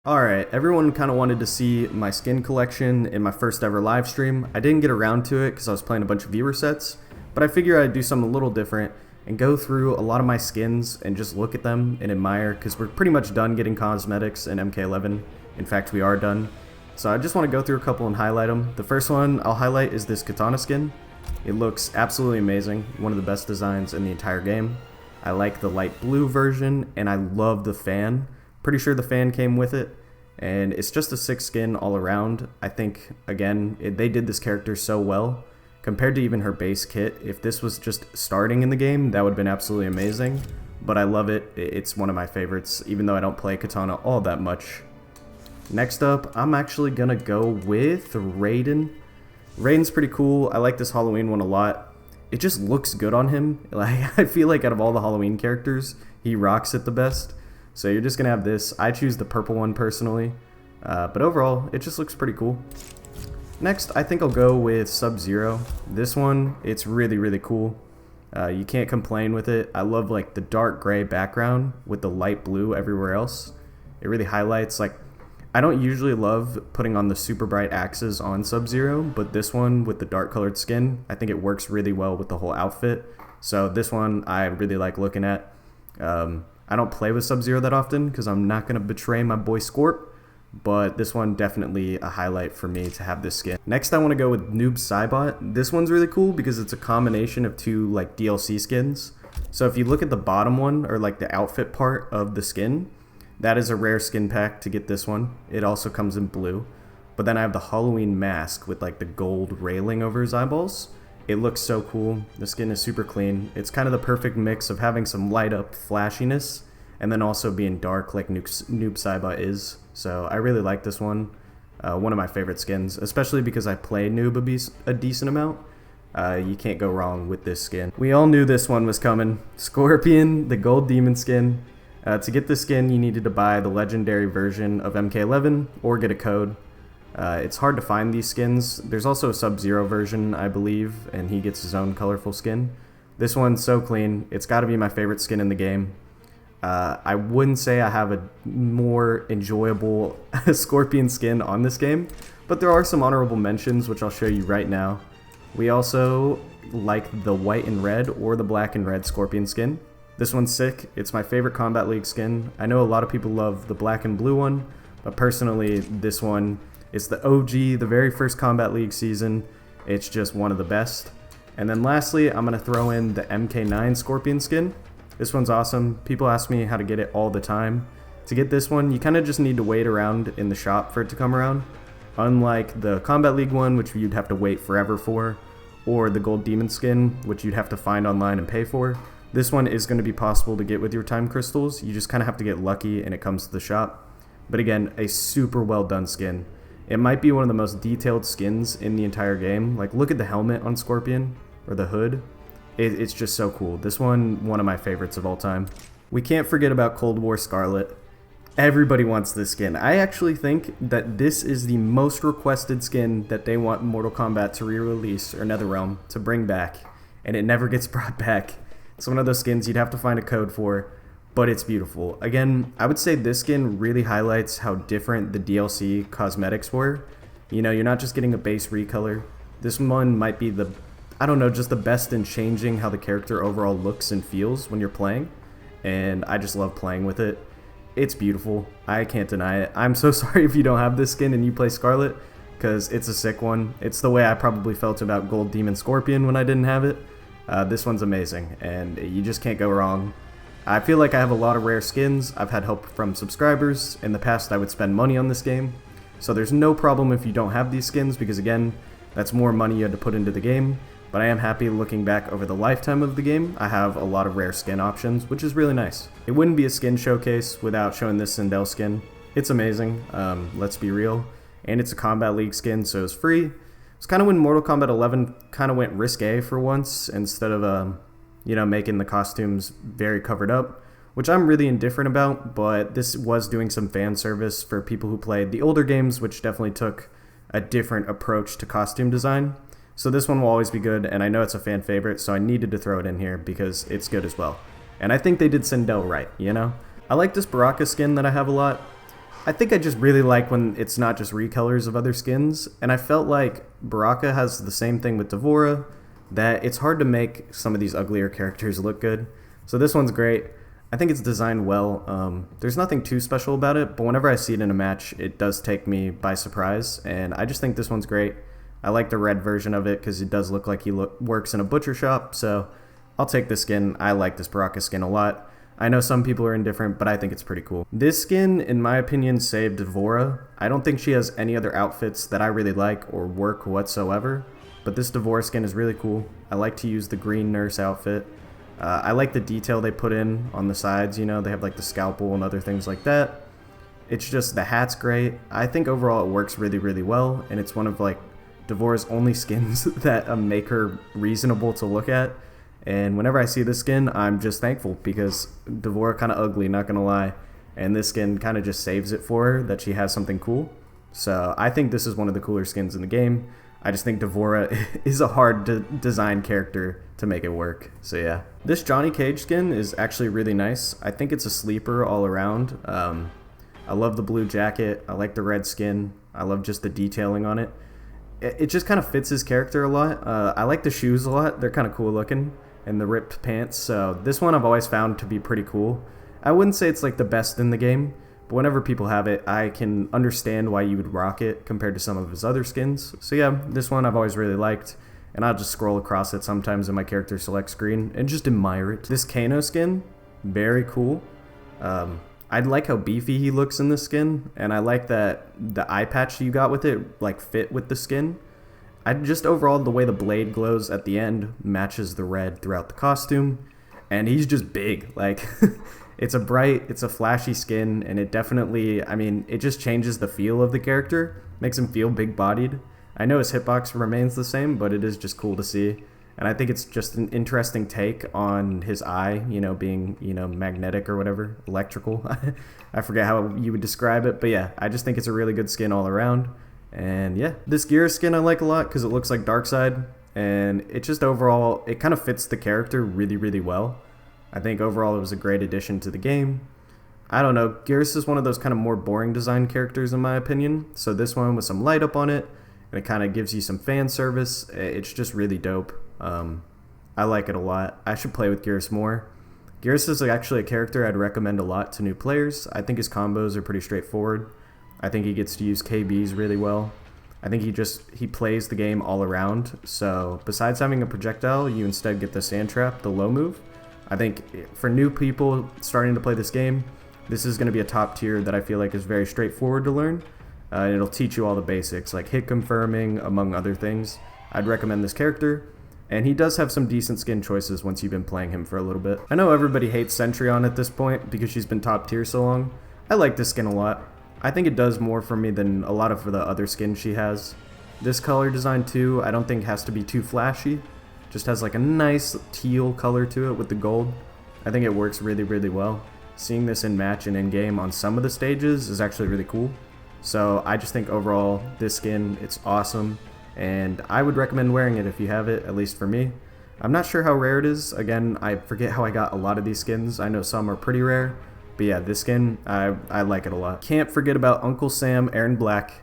Alright, everyone kind of wanted to see my skin collection in my first ever live stream. I didn't get around to it because I was playing a bunch of viewer sets, but I figured I'd do something a little different and go through a lot of my skins and just look at them and admire, because we're pretty much done getting cosmetics in MK11. In fact, we are done. So I just want to go through a couple and highlight them. The first one I'll highlight is this Kitana skin. It looks absolutely amazing, one of the best designs in the entire game. I like the light blue version, and I love the fan. Pretty sure the fan came with it, and it's just a sick skin all around. I think, again, they did this character so well. Compared to even her base kit, if this was just starting in the game, that would have been absolutely amazing. But I love it. It's one of my favorites, even though I don't play Kitana all that much. Next up, I'm actually gonna go with Raiden. Raiden's pretty cool. I like this Halloween one a lot. It just looks good on him. Like, I feel like out of all the Halloween characters, he rocks it the best. So you're just gonna have this. I choose the purple one personally, but overall it just looks pretty cool. Next, I think I'll go with Sub-Zero. This one, it's really cool. You can't complain with it. I love like the dark gray background with the light blue everywhere else. It really highlights, like, I don't usually love putting on the super bright axes on Sub-Zero, but this one with the dark colored skin, I think it works really well with the whole outfit. So this one I really like looking at. I don't play with Sub-Zero that often because I'm not going to betray my boy Scorp, but this one definitely a highlight for me to have this skin. Next, I want to go with Noob Saibot. This one's really cool because it's a combination of two like DLC skins. So if you look at the bottom one, or like the outfit part of the skin, that is a rare skin pack to get this one. It also comes in blue. But then I have the Halloween mask with like the gold railing over his eyeballs. It looks so cool. The skin is super clean. It's kind of the perfect mix of having some light up flashiness and then also being dark like Noob Saibot is. So I really like this one. One of my favorite skins, especially because I play Noob a decent amount. You can't go wrong with this skin. We all knew this one was coming. Scorpion, the gold demon skin. To get this skin, you needed to buy the legendary version of MK11 or get a code. It's hard to find these skins. There's also a Sub-Zero version, I believe, and he gets his own colorful skin. This one's so clean. It's got to be my favorite skin in the game. I wouldn't say I have a more enjoyable Scorpion skin on this game, but there are some honorable mentions, which I'll show you right now. We also like the white and red or the black and red Scorpion skin. This one's sick. It's my favorite Combat League skin. I know a lot of people love the black and blue one, but personally, this one is the OG, the very first Combat League season. It's just one of the best. And then lastly, I'm going to throw in the MK9 Scorpion skin. This one's awesome. People ask me how to get it all the time. To get this one, you kind of just need to wait around in the shop for it to come around. Unlike the Combat League one, which you'd have to wait forever for, or the Gold Demon skin, which you'd have to find online and pay for. This one is going to be possible to get with your time crystals. You just kind of have to get lucky and it comes to the shop. But again, a super well done skin. It might be one of the most detailed skins in the entire game. Like, look at the helmet on Scorpion, or the hood. It's just so cool. This one of my favorites of all time. We can't forget about War Skarlet. Everybody wants this skin. I actually think that this is the most requested skin that they want Mortal Kombat to re-release, or NetherRealm, to bring back. And it never gets brought back. It's one of those skins you'd have to find a code for, but it's beautiful. Again, I would say this skin really highlights how different the DLC cosmetics were. You know, you're not just getting a base recolor. This one might be the, I don't know, just the best in changing how the character overall looks and feels when you're playing. And I just love playing with it. It's beautiful. I can't deny it. I'm so sorry if you don't have this skin and you play Scarlet, because it's a sick one. It's the way I probably felt about Gold Demon Scorpion when I didn't have it. This one's amazing, and you just can't go wrong. I feel like I have a lot of rare skins. I've had help from subscribers. In the past, I would spend money on this game. So there's no problem if you don't have these skins, because again, that's more money you had to put into the game. But I am happy looking back over the lifetime of the game. I have a lot of rare skin options, which is really nice. It wouldn't be a skin showcase without showing this Sindel skin. It's amazing, let's be real. And it's a Combat League skin, so it's free. It's kind of when Mortal Kombat 11 kind of went risque for once, instead of you know, making the costumes very covered up, which I'm really indifferent about, but this was doing some fan service for people who played the older games, which definitely took a different approach to costume design. So this one will always be good, and I know it's a fan favorite, so I needed to throw it in here because it's good as well. And I think they did Sindel right, you know? I like this Baraka skin that I have a lot. I think I just really like when it's not just recolors of other skins, and I felt like Baraka has the same thing with D'Vorah, that it's hard to make some of these uglier characters look good. So this one's great. I think it's designed well. There's nothing too special about it, but whenever I see it in a match, it does take me by surprise, and I just think this one's great. I like the red version of it because it does look like he works in a butcher shop, so I'll take this skin. I like this Baraka skin a lot. I know some people are indifferent, but I think it's pretty cool. This skin, in my opinion, saved D'Vorah. I don't think she has any other outfits that I really like or work whatsoever, but this D'Vorah skin is really cool. I like to use the green nurse outfit. I like the detail they put in on the sides, you know, they have like the scalpel and other things like that. It's just, the hat's great. I think overall it works really, really well, and it's one of like D'Vorah's only skins that make her reasonable to look at. And whenever I see this skin, I'm just thankful because D'Vorah kind of ugly, not gonna lie, and this skin kind of just saves it for her that she has something cool. So I think this is one of the cooler skins in the game. I just think D'Vorah is a hard to design character to make it work. So yeah, this Johnny Cage skin is actually really nice. I think it's a sleeper all around. I love the blue jacket. I like the red skin. I love just the detailing on it. It just kind of fits his character a lot. I like the shoes a lot. They're kind of cool looking. And the ripped pants, so this one I've always found to be pretty cool. I wouldn't say it's like the best in the game, but whenever people have it, I can understand why you would rock it compared to some of his other skins. So yeah, this one I've always really liked, and I'll just scroll across it sometimes in my character select screen and just admire it. This Kano skin, very cool. I like how beefy he looks in this skin, and I like that the eye patch you got with it like fit with the skin. I just overall, the way the blade glows at the end matches the red throughout the costume, and he's just big. Like, it's a flashy skin, and it definitely, I mean, it just changes the feel of the character, makes him feel big-bodied. I know his hitbox remains the same, but it is just cool to see, and I think it's just an interesting take on his eye, you know, being, you know, magnetic or whatever, electrical. I forget how you would describe it, but yeah, I just think it's a really good skin all around. And yeah, this Geras skin I like a lot because it looks like Darkseid, and it just overall, it kind of fits the character really, really well. I think overall it was a great addition to the game. I don't know, Geras is one of those kind of more boring design characters in my opinion, so this one with some light up on it, and it kind of gives you some fan service, it's just really dope. I like it a lot. I should play with Geras more. Geras is actually a character I'd recommend a lot to new players. I think his combos are pretty straightforward. I think he gets to use KBs really well. I think he plays the game all around. So besides having a projectile, you instead get the sand trap, the low move. I think for new people starting to play this game, this is going to be a top tier that I feel like is very straightforward to learn. It'll teach you all the basics, like hit confirming, among other things. I'd recommend this character. And he does have some decent skin choices once you've been playing him for a little bit. I know everybody hates Cetrion at this point because she's been top tier so long. I like this skin a lot. I think it does more for me than a lot of the other skins she has. This color design too, I don't think has to be too flashy. Just has like a nice teal color to it with the gold. I think it works really, really well. Seeing this in match and in game on some of the stages is actually really cool. So I just think overall, this skin, it's awesome. And I would recommend wearing it if you have it, at least for me. I'm not sure how rare it is. Again, I forget how I got a lot of these skins. I know some are pretty rare. But yeah, this skin, I like it a lot. Can't forget about Uncle Sam, Erron Black.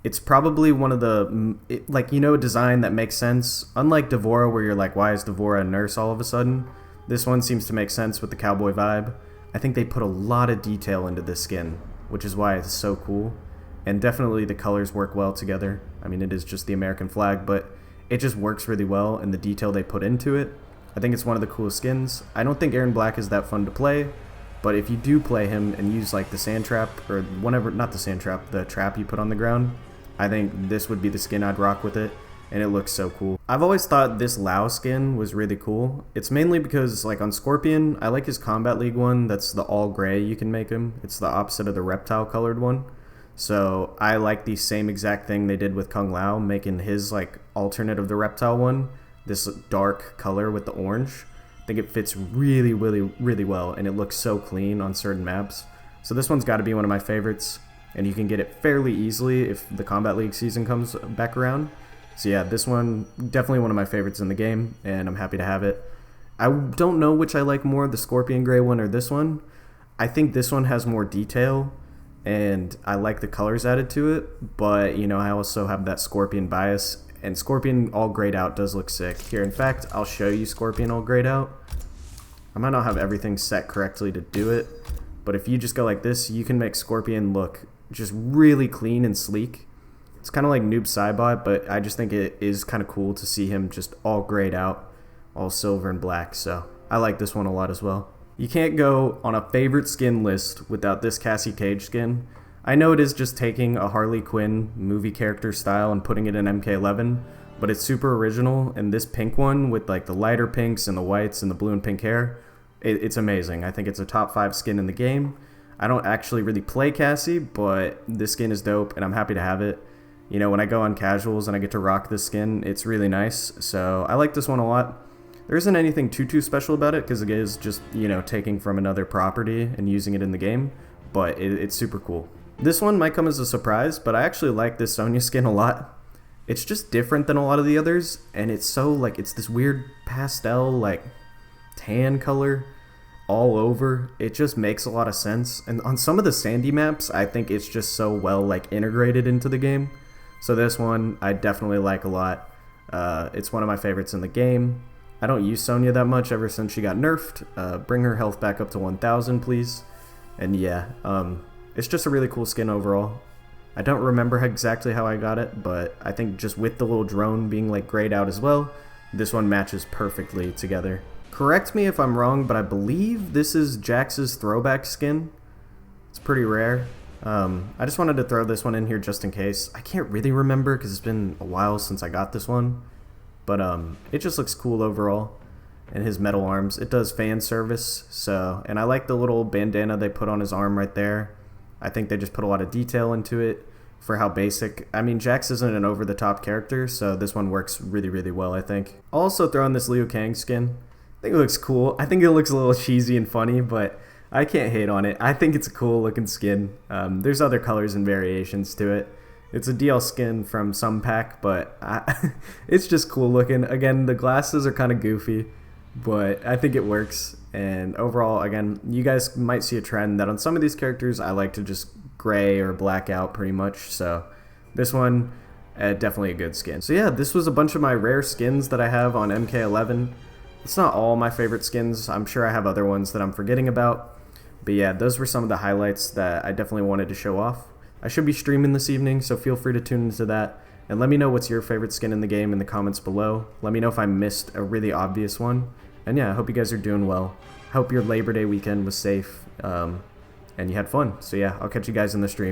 It's probably one of the, a design that makes sense. Unlike D'Vorah, where you're like, why is D'Vorah a nurse all of a sudden? This one seems to make sense with the cowboy vibe. I think they put a lot of detail into this skin, which is why it's so cool. And definitely the colors work well together. I mean, it is just the American flag, but it just works really well, and the detail they put into it. I think it's one of the coolest skins. I don't think Erron Black is that fun to play, but if you do play him and use like the sand trap, or whatever, not the sand trap, the trap you put on the ground, I think this would be the skin I'd rock with it, and it looks so cool. I've always thought this Lao skin was really cool. It's mainly because, like on Scorpion, I like his Kombat League one, that's the all gray you can make him. It's the opposite of the reptile colored one. So I like the same exact thing they did with Kung Lao, making his like alternate of the reptile one, this dark color with the orange. I think it fits really, really, really well, and it looks so clean on certain maps. So this one's got to be one of my favorites, and you can get it fairly easily if the Kombat League season comes back around. So yeah, this one, definitely one of my favorites in the game, and I'm happy to have it. I don't know which I like more, the Scorpion Gray one or this one. I think this one has more detail, and I like the colors added to it, but you know, I also have that Scorpion bias, and Scorpion all grayed out does look sick. Here, in fact, I'll show you Scorpion all grayed out. I might not have everything set correctly to do it, but if you just go like this, you can make Scorpion look just really clean and sleek. It's kind of like Noob Saibot, but I just think it is kind of cool to see him just all grayed out, all silver and black, so I like this one a lot as well. You can't go on a favorite skin list without this Cassie Cage skin. I know it is just taking a Harley Quinn movie character style and putting it in MK11, but it's super original, and this pink one with like the lighter pinks and the whites and the blue and pink hair, it's amazing. I think it's a top 5 skin in the game. I don't actually really play Cassie, but this skin is dope and I'm happy to have it. You know, when I go on casuals and I get to rock this skin, it's really nice, so I like this one a lot. There isn't anything too special about it because it is just, you know, taking from another property and using it in the game, but it's super cool. This one might come as a surprise, but I actually like this Sonya skin a lot. It's just different than a lot of the others, and it's so, like, it's this weird pastel, like, tan color all over. It just makes a lot of sense, and on some of the sandy maps, I think it's just so well, like, integrated into the game. So this one, I definitely like a lot. It's one of my favorites in the game. I don't use Sonya that much ever since she got nerfed. Bring her health back up to 1,000, please. And yeah, it's just a really cool skin overall. I don't remember exactly how I got it, but I think just with the little drone being like grayed out as well, this one matches perfectly together. Correct me if I'm wrong, but I believe this is Jax's Throwback skin. It's pretty rare. I just wanted to throw this one in here just in case. I can't really remember because it's been a while since I got this one. But it just looks cool overall. And his metal arms, it does fan service. So, and I like the little bandana they put on his arm right there. I think they just put a lot of detail into it for how basic. I mean, Jax isn't an over-the-top character, so this one works really well, I think. I'll also throw in this Liu Kang skin. I think it looks cool. I think it looks a little cheesy and funny, but I can't hate on it. I think it's a cool looking skin. There's other colors and variations to it. It's a DL skin from some pack, but it's just cool looking. Again, the glasses are kind of goofy, but I think it works. And overall, again, you guys might see a trend that on some of these characters, I like to just gray or black out pretty much. So this one, definitely a good skin. So yeah, this was a bunch of my rare skins that I have on MK11. It's not all my favorite skins. I'm sure I have other ones that I'm forgetting about. But yeah, those were some of the highlights that I definitely wanted to show off. I should be streaming this evening, so feel free to tune into that. And let me know what's your favorite skin in the game in the comments below. Let me know if I missed a really obvious one. And yeah, I hope you guys are doing well. Hope your Labor Day weekend was safe and you had fun. So yeah, I'll catch you guys in the stream.